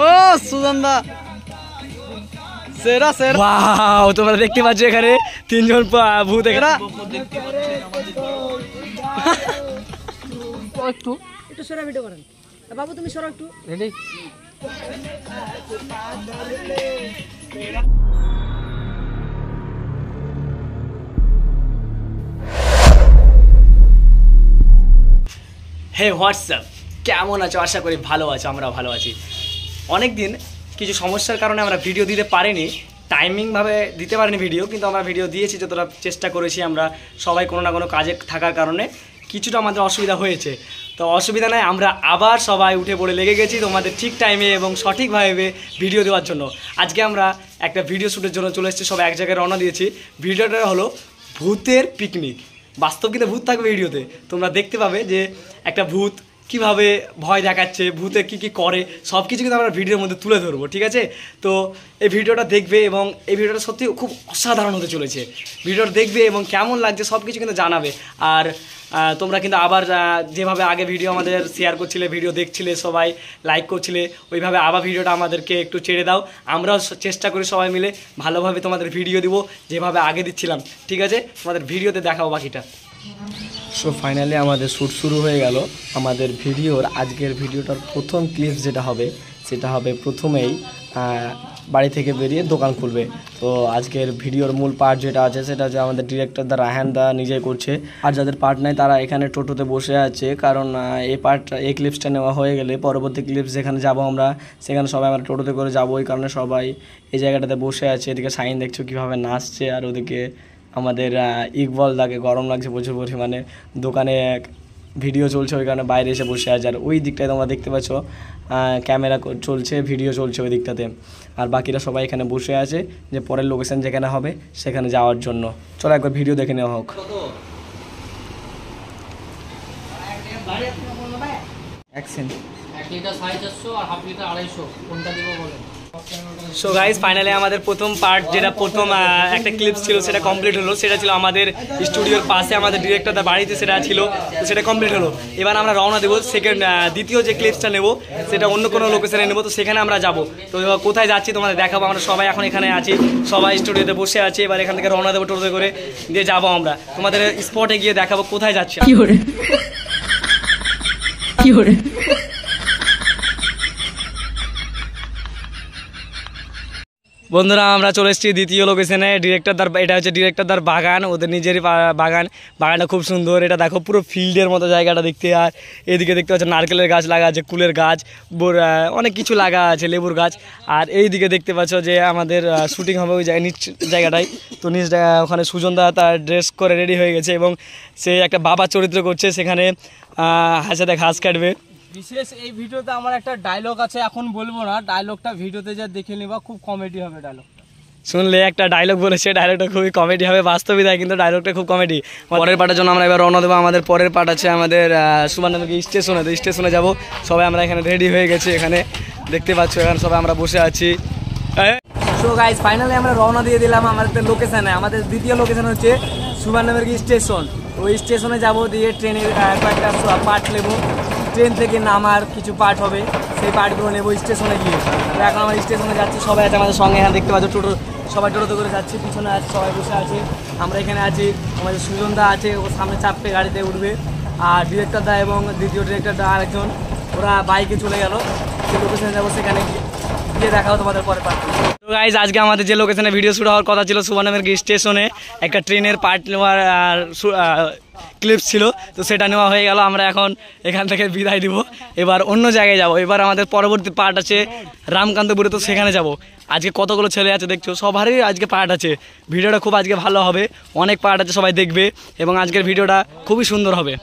ও সুজনদা সেরা সেরা ওয়াও তোমরা দেখতে পাচ্ছ এখানে তিনজন ভূত এখানে একটু একটু সরা ভিডিও করেন বাবু তুমি সরা একটু রেডি হে হোয়াটসঅ্যাপ কেমন আছো আশা করি ভালো আছো আমরা ভালো আছি অনেক দিন কিছু সমস্যার কারণে আমরা ভিডিও দিতে পারিনি টাইমিংভাবে দিতে পারিনি ভিডিও কিন্তু আমরা ভিডিও দিয়েছি যতটা চেষ্টা করেছি আমরা সবাই কোনো না কোনো কাজে থাকার কারণে কিছুটা আমাদের অসুবিধা হয়েছে তো অসুবিধা নাই আমরা আবার সবাই উঠে পড়ে লেগে গেছি তোমাদের ঠিক টাইমে এবং সঠিকভাবে ভিডিও দেওয়ার জন্য আজকে আমরা একটা ভিডিও শ্যুটের জন্য চলে এসেছি সবাই এক জায়গায় রওনা দিয়েছি ভিডিওটা হলো ভূতের পিকনিক বাস্তব কিন্তু ভূত থাকবে ভিডিওতে তোমরা দেখতে পাবে যে একটা ভূত কিভাবে ভয় দেখাচ্ছে ভূতে কি কি করে সব কিছু কিন্তু আমরা ভিডিওর মধ্যে তুলে ধরবো ঠিক আছে তো এই ভিডিওটা দেখবে এবং এই ভিডিওটা সত্যি খুব অসাধারণ হতে চলেছে ভিডিওটা দেখবে এবং কেমন লাগছে সব কিছু কিন্তু জানাবে আর তোমরা কিন্তু আবার যেভাবে আগে ভিডিও আমাদের শেয়ার করছিলে ভিডিও দেখছিলে সবাই লাইক করছিলে ওইভাবে আবার ভিডিওটা আমাদেরকে একটু ছেড়ে দাও আমরাও চেষ্টা করি সবাই মিলে ভালোভাবে তোমাদের ভিডিও দিব যেভাবে আগে দিচ্ছিলাম ঠিক আছে তোমাদের ভিডিওতে দেখাও বাকিটা সো ফাইনালি আমাদের শ্যুট শুরু হয়ে গেল আমাদের ভিডিওর আজকের ভিডিওটার প্রথম ক্লিপ যেটা হবে সেটা হবে প্রথমেই বাড়ি থেকে বেরিয়ে দোকান খুলবে তো আজকের ভিডিওর মূল পার্ট যেটা আছে সেটা হচ্ছে আমাদের ডিরেক্টর দা রায়হান দা নিজে করছে আর যাদের পার্ট নেই তারা এখানে টোটোতে বসে আছে কারণ এই ক্লিপসটা নেওয়া হয়ে গেলে পরবর্তী ক্লিপস যেখানে যাব আমরা সেখানে সবাই আমরা টোটোতে করে যাবো ওই কারণে সবাই এই জায়গাটাতে বসে আছে এদিকে শাহিন দেখছো কীভাবে নাচছে আর ওদিকে আমাদের ইকবল দাকে গরম লাগছে প্রচুর পরিমাণে দোকানে ভিডিও চলছে ওই কারণে বাইরে এসে বসে আছে আর ওই দিকটায় তোমরা দেখতে পাচ্ছ ক্যামেরা চলছে ভিডিও চলছে ওই দিকটাতে আর বাকিরা সবাই এখানে বসে আছে যে পরের লোকেশন যেখানে হবে সেখানে যাওয়ার জন্য চলো একবার ভিডিও দেখে নেওয়া হোক অ্যাকশন 1 লিটার 450 আর হাফ লিটার 250 কোনটা দিব বলেন সো গাইস ফাইনালি আমাদের প্রথম পার্ট যেটা প্রথম একটা ক্লিপস ছিল সেটা কমপ্লিট হলো সেটা ছিল আমাদের স্টুডিওর পাশে আমাদের ডিরেক্টরদের বাড়িতে সেটা ছিল তো সেটা কমপ্লিট হলো এবার আমরা রওনা দেবো দ্বিতীয় যে ক্লিপসটা নেব সেটা অন্য কোনো লোকেশনে নেবো তো সেখানে আমরা যাব তো এবার কোথায় যাচ্ছি তোমাদের দেখাবো আমরা সবাই এখন এখানে আছি সবাই স্টুডিওতে বসে আছি এবার এখান থেকে রওনা দেবো টোটোতে করে দিয়ে যাবো আমরা তোমাদের স্পটে গিয়ে দেখাবো কোথায় যাচ্ছি কি করে বন্ধুরা আমরা চলে এসেছি দ্বিতীয় লোকেশনে ডিরেক্টরদার এটা হচ্ছে ডিরেক্টরদার বাগান ওদের নিজেরই বাগানটা খুব সুন্দর এটা দেখো পুরো ফিল্ডের মতো জায়গাটা দেখতে আর এদিকে দেখতে পাচ্ছ নারকেলের গাছ লাগা আছে কুলের গাছ অনেক কিছু লাগা আছে লেবুর গাছ আর এই দিকে দেখতে পাচ্ছ যে আমাদের শুটিং হবে ওই নিচ জায়গাটায় তো নিচ ওখানে সুজনদা তার ড্রেস করে রেডি হয়ে গেছে এবং সে একটা বাবা চরিত্র করছে সেখানে হাসাতে ঘাস কাটবে বিশেষ এই ভিডিওতে আমার একটা ডায়লগ আছে এখন বলবো না ডায়লগটা ভিডিওতে যা দেখে নিবা খুব কমেডি হবে ডায়লগটা শুনলে একটা ডায়লগ বলেছে ডায়লগটা খুবই কমেডি হবে বাস্তবিক কিন্তু ডায়লগটা খুব কমেডি পরের পার্টের জন্য আমরা এবার রওনা দেবো আমাদের পরের পার্ট আছে আমাদের সুবর্ণমুখী স্টেশনে যাব সবাই আমরা এখানে রেডি হয়ে গেছি এখানে দেখতে পাচ্ছ এখানে সবাই আমরা বসে আছি সো গাইস ফাইনালি আমরা রওনা দিয়ে দিলাম আমাদের লোকেশনে আমাদের দ্বিতীয় লোকেশন হচ্ছে সুবর্ণমুখী স্টেশন ওই স্টেশনে যাব দিয়ে ট্রেনের কয়েকটা পার্ট নেবো ট্রেন থেকে নামার কিছু পার্ট হবে সেই পার্টগুলো নেবো স্টেশনে গিয়ে এখন আমরা স্টেশনে যাচ্ছি সবাই আছে আমাদের সঙ্গে এখানে দেখতে পাচ্ছ টোটো সবাই টোটোতে করে যাচ্ছি পিছনে আছে সবাই বসে আছে আমরা এখানে আছি আমাদের সুজনদা আছে ও সামনে চাপবে গাড়িতে উঠবে আর ডিরেক্টরদা এবং দ্বিতীয় ডিরেক্টরদা আরেকজন ওরা বাইকে চলে গেল যে লোকেশনে যাবো সেখানে গিয়ে দেখাও তোমাদের পরে পার্ট তো গাইজ আজকে আমাদের যে লোকেশনে ভিডিও শুট হওয়ার কথা ছিল সুবর্ণমুখী স্টেশনে একটা ট্রেনের পার্ট নেওয়ার ক্লিপস ছিল তো সেটা নেওয়া হয়ে গেল আমরা এখন এখান থেকে বিদায় দিব এবার অন্য জায়গায় যাব এবার আমাদের পরবর্তী পার্ট আছে রামকান্তপুরে তো সেখানে যাব আজকে কতগুলো ছেলে আছে দেখছো সবারই আজকে পার্ট আছে ভিডিওটা খুব আজকে ভালো হবে অনেক পার্ট আছে সবাই দেখবে এবং আজকের ভিডিওটা খুবই সুন্দর হবে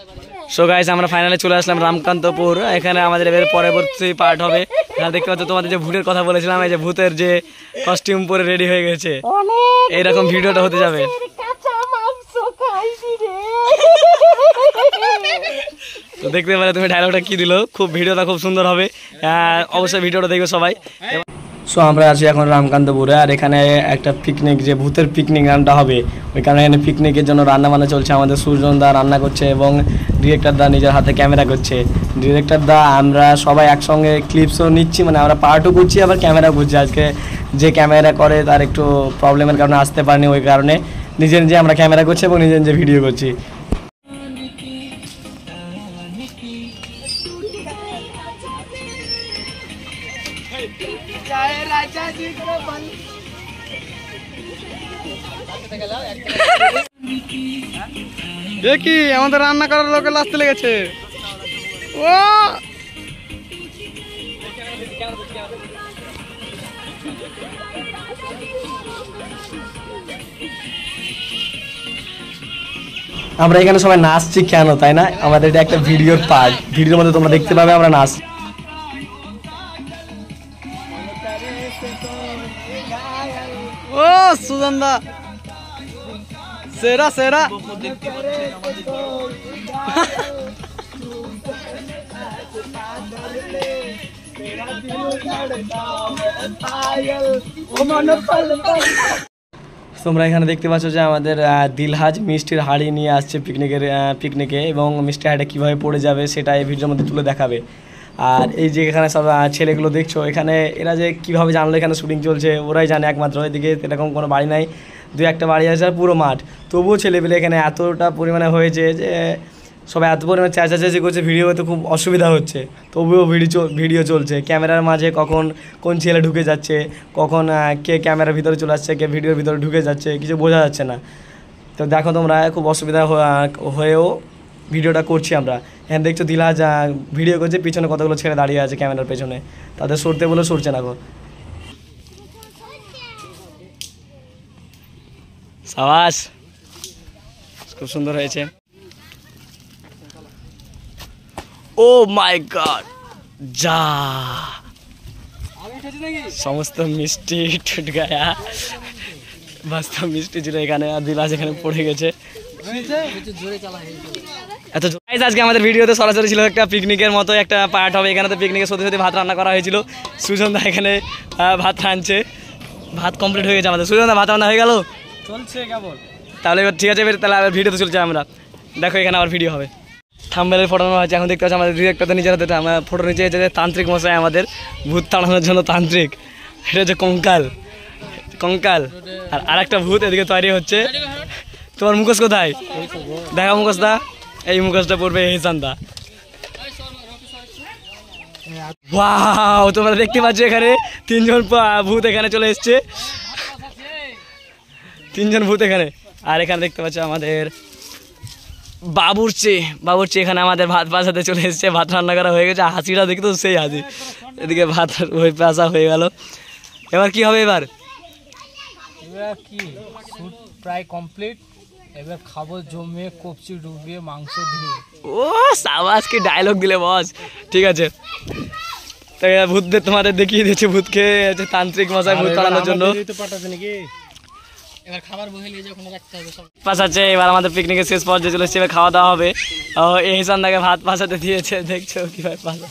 সো গাইস আমরা ফাইনালি চলে আসলাম রামকান্তপুর এখানে আমাদের এবার পরবর্তী পার্ট হবে এখানে দেখতে পাচ্ছ তোমাদের যে ভূতের কথা বলেছিলাম এই যে ভূতের যে কস্টিউম পরে রেডি হয়ে গেছে এইরকম ভিডিওটা হতে যাবে তো দেখতে পেলে তুমি ডায়লগটা কি দিল খুব ভিডিওটা খুব সুন্দর হবে অবশ্যই ভিডিওটা দেখবে সবাই সো আমরা আছি এখন রামকান্তপুরে, আর এখানে একটা পিকনিক, যে ভূতের পিকনিক নামটা হবে, ওইখানে এখানে পিকনিকের জন্য রান্না বান্না চলছে। আমাদের সুজন দা রান্না করছে এবং ডিরেক্টর দা নিজের হাতে ক্যামেরা করছে। ডিরেক্টর দা আমরা সবাই একসঙ্গে ক্লিপসও নিচ্ছি, মানে আমরা পার্টও করছি আবার ক্যামেরা করছি। আজকে যে ক্যামেরা করে তার একটু প্রবলেমের কারণে আসতে পারেনি, ওই কারণে নিজে নিজে আমরা ক্যামেরা করছি এবং নিজে নিজে ভিডিও করছি। দেখি আমাদের রান্না করার লোকের আসতে লেগেছে। ও আমরা এখানে সবাই নাচছি কেন, তাই না? আমাদের এটা একটা ভিডিওর পার্ট, ভিডিওর মধ্যে তোমরা দেখতে পাবে আমরা নাচ। ও সুজন দা সেরা সেরা। তোমরা এখানে দেখতে পাচ্ছ যে আমাদের দিলহাজ মিষ্টির হাঁড়ি নিয়ে আসছে পিকনিকে, এবং মিষ্টির হাঁড়িটা কীভাবে পড়ে যাবে সেটা এই ভিডিওর মধ্যে তুলে দেখাবে। আর এই যে এখানে সব ছেলেগুলো দেখছো, এখানে এরা যে কীভাবে জানলো এখানে শুটিং চলছে ওরাই জানে একমাত্র। এদিকে এরকম কোনো বাড়ি নাই, দু একটা বাড়ি আছে আর পুরো মাঠ। তবুও ছেলেপেলে এখানে এতটা পরিমাণে হয়েছে যে সবাই এত পরিমাণে চেঁচাচেঁচি করছে, ভিডিও করতে খুব অসুবিধা হচ্ছে। তবুও ভিডিও চলছে। ক্যামেরার মাঝে কখন কোন ছেলে ঢুকে যাচ্ছে, কখন কে ক্যামেরার ভিতরে চলে আসছে, কে ভিডিওর ভিতরে ঢুকে যাচ্ছে, কিছু বোঝা যাচ্ছে না। তো দেখো তোমরা, খুব অসুবিধা হয়েও ভিডিওটা করছি আমরা। এখানে দেখছো দিলহাজ ভিডিও করছে, পিছনে কতগুলো ছেলে দাঁড়িয়ে আছে ক্যামেরার পেছনে, তাদের সরতে বলে সরছে না গো। সাবাস, খুব সুন্দর হয়েছে। ও মাই গড, যা সমস্ত মিষ্টি টুট গায়া, বাস্তব মিষ্টি ছিল এখানে, আর দিলাজ এখানে পড়ে গেছে। এত আজকে আমাদের ভিডিওতে সরাসরি ছিল একটা পিকনিকের মতো একটা পার্ট হবে। এখানে তো পিকনিকের সত্যি সত্যি ভাত রান্না করা হয়েছিল। সুজন দা এখানে ভাত রাঁধছে, ভাত কমপ্লিট হয়ে গেছে আমাদের। সুজন দা ভাত রান্না হয়ে গেল, চলছে কেবল। তাহলে এবার ঠিক আছে, তাহলে আবার ভিডিওতে চলছে। আমরা দেখো এখানে আবার ভিডিও হবে, থাম্বনেলে ফটো নেওয়া হচ্ছে। এখন দেখতে পাচ্ছি আমাদের ডিরেক্টর নিজের হাতে আমরা ফটো নিচে যে তান্ত্রিক মশাই আমাদের ভূত তাড়ানোর জন্য তান্ত্রিক, এটা হচ্ছে কঙ্কাল। আর আরেকটা ভূত এদিকে তৈরি হচ্ছে। তোমার মুখোশ কোথায়? দেখা মুখোশটা, এই মুখোশটা পড়বে হেসান দা। ওয়াও, তোমরা দেখতে পাচ্ছ এখানে তিনজন ভূত এখানে চলে এসছে, তিনজন ভূত এখানে। আর এখানে দেখতে পাচ্ছ আমাদের বাবুর্চি এখানে আমাদের ভাত পাশাতে চলে এসছে, ভাত রান্না করা হয়ে গেছে। হাসিটা দেখতো সেই হাসি, এদিকে ভাত পাশা হয়ে গেল। এবার কি হবে? এবার কি শুট প্রায় কমপ্লিট। এবার খাবো জমিয়ে, কপচি ডুবিয়ে, মাংস দিয়ে। ও সাবাস, কি ডায়লগ দিলে বস। ঠিক আছে, তো ভূতদের তোমাদের দেখিয়ে দিয়েছে, ভূতকে তান্ত্রিক মশাই ভূত তাড়ানোর জন্য এবার খাবার বসে নিয়ে ওখানে রাখতে হবে সব। পাশাচ্ছে এবার আমাদের পিকনিকের শেষ পর্যায়ে চলে এসেছে, এবার খাওয়া দাওয়া হবে। এই হিসানদাকে ভাত পাশাতে দিয়েছে, দেখছো কিভাবে পাশা,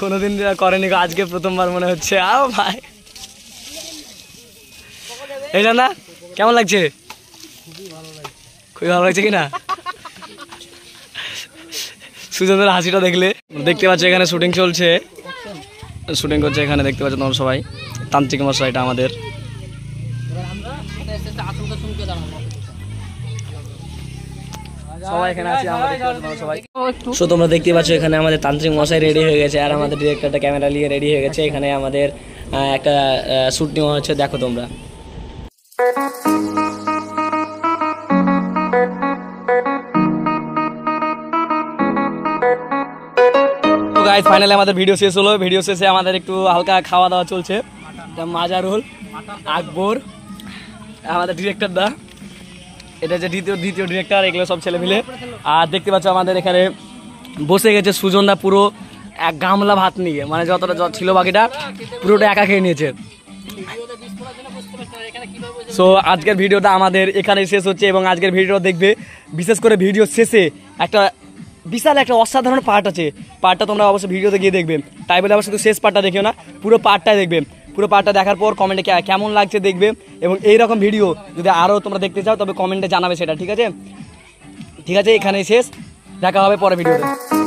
কোনোদিন করেনি, আজকে প্রথমবার মনে হচ্ছে। আও ভাই, এই না কেমন লাগছে? খুবই ভালো লাগছে কিনা? সুজনদের হাসিটা দেখতে পাচ্ছ এখানে শুটিং চলছে, শুটিং করছে এখানে দেখতে পাচ্ছ তোমরা সবাই। তান্ত্রিক মশাইটা আমাদের। সবাই এখানে আছি আমরা, সবাই। সো তোমরা দেখতে পাচ্ছ এখানে আমাদের তান্ত্রিক মশাই রেডি হয়ে গেছে, আর আমাদের ডিরেক্টরটা ক্যামেরা নিয়ে রেডি হয়ে গেছে। এখানে আমাদের একটা শ্যুট নেওয়া হচ্ছে, দেখো তোমরা। গাইস ফাইনালি আমাদের ভিডিও শেষ হলো। ভিডিও শেষে আমাদের একটু হালকা খাওয়া দাওয়া চলছে। মাজারুল, আকবর, আমাদের ডিরেক্টর দা, এটা যে দ্বিতীয় ডিরেক্টর, এগুলো সব ছেলে মিলে। আর দেখতে পাচ্ছ আমাদের এখানে বসে গেছে সুজন দা পুরো এক গামলা ভাত নিয়ে, মানে যতটা ছিল বাকিটা পুরোটা একা খেয়ে নিয়েছে। সো আজকের ভিডিওটা আমাদের এখানে শেষ হচ্ছে, এবং আজকের ভিডিও দেখবে, বিশেষ করে ভিডিও শেষে একটা বিশাল একটা অসাধারণ পার্ট আছে। পার্টটা তোমরা অবশ্যই ভিডিওতে গিয়ে দেখবে, তাই বলে অবশ্যই শেষ পার্টটা দেখিও না, পুরো পার্টটাই দেখবে। পুরো পার্টটা দেখার পর কমেন্টে কেমন লাগছে দেখবে, এবং এইরকম ভিডিও যদি আরও তোমরা দেখতে চাও তবে কমেন্টে জানাবে সেটা, ঠিক আছে? ঠিক আছে, এখানেই শেষ, দেখা হবে পরে ভিডিওতে।